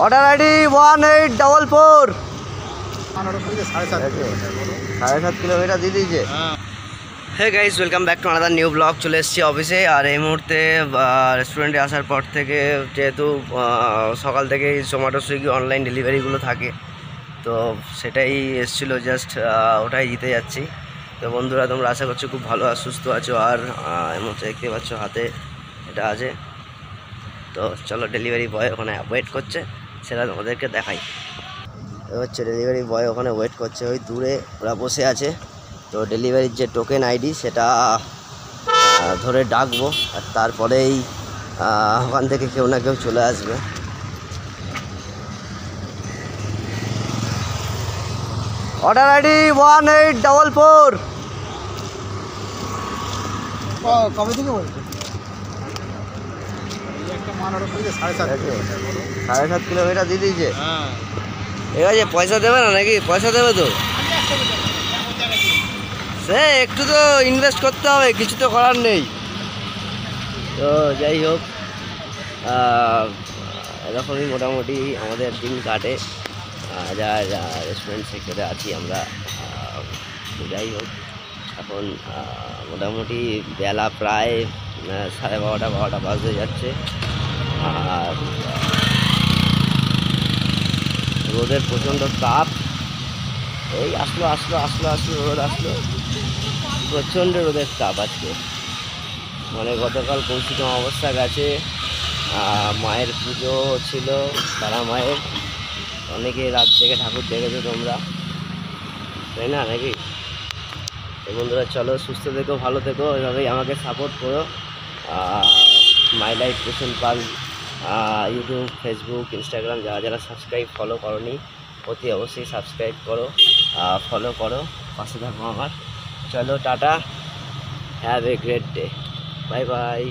Order ID 1844 7.5 kilometre দিয়ে দিয়েছে। Hey guys, welcome back to another new blog. চলে এসেছি অফিসে, আর এই মুহূর্তে রেস্টুরেন্টে আসার পর থেকে যেহেতু সকাল থেকেই জোম্যাটো সুইগি অনলাইন ডেলিভারিগুলো থাকে, তো সেটাই এসেছিলো, জাস্ট ওটাই দিতে যাচ্ছি। তো বন্ধুরা, তোমরা আশা করছো খুব ভালো আর সুস্থ আছো, আর এই মুহূর্তে দেখতে পাচ্ছ হাতে এটা আছে। তো চলো, ডেলিভারি বয় ওখানে ওয়েট করছে, সেটা তোমাদেরকে দেখাই। হচ্ছে ডেলিভারি বয় ওখানে ওয়েট করছে, ওই দূরে ওরা বসে আছে। তো ডেলিভারির যে টোকেন আইডি সেটা ধরে ডাকবো, আর তারপরেই ওখান থেকে কেউ না কেউ চলে আসবে। Order ID 1844। কবে থেকে বলছে? একটা মাল অর্ডার করেছে 7.5 কিলোমিটার দিয়ে দিয়েছে। ঠিক আছে, পয়সা দেবে না নাকি? পয়সা দেবে তো, সে একটু তো ইনভেস্ট করতে হবে, কিছু তো করার নেই। তো যাই হোক, এরকমই মোটামুটি আমাদের দিন কাটে যা রেস্টুরেন্ট সেক্টরে আছি আমরা। যাই হোক, এখন মোটামুটি বেলা প্রায় 12:30 বাজতে যাচ্ছে, আর রোদের প্রচণ্ড তাপ। এই আসলো রোদ আসলো, প্রচণ্ড রোদের তাপ আজকে। মানে গতকাল কৌশিক অমাবস্যা গেছে, মায়ের পুজো ছিল, তারা মায়ের। অনেকে রাত থেকে ঠাকুর দেখেছো তোমরা, তাই না নাকি? তো বন্ধুরা, চলো, সুস্থ থেকো, ভালো থেকো, এভাবেই আমাকে সাপোর্ট করো। মাই লাইফ পোষণ পাল ইউটিউব, ফেসবুক, ইনস্টাগ্রাম যারা সাবস্ক্রাইব ফলো করোনি, অতি অবশ্যই সাবস্ক্রাইব করো, ফলো করো, পাশে থাকো আমার। চলো, tata, have a great day, bye bye.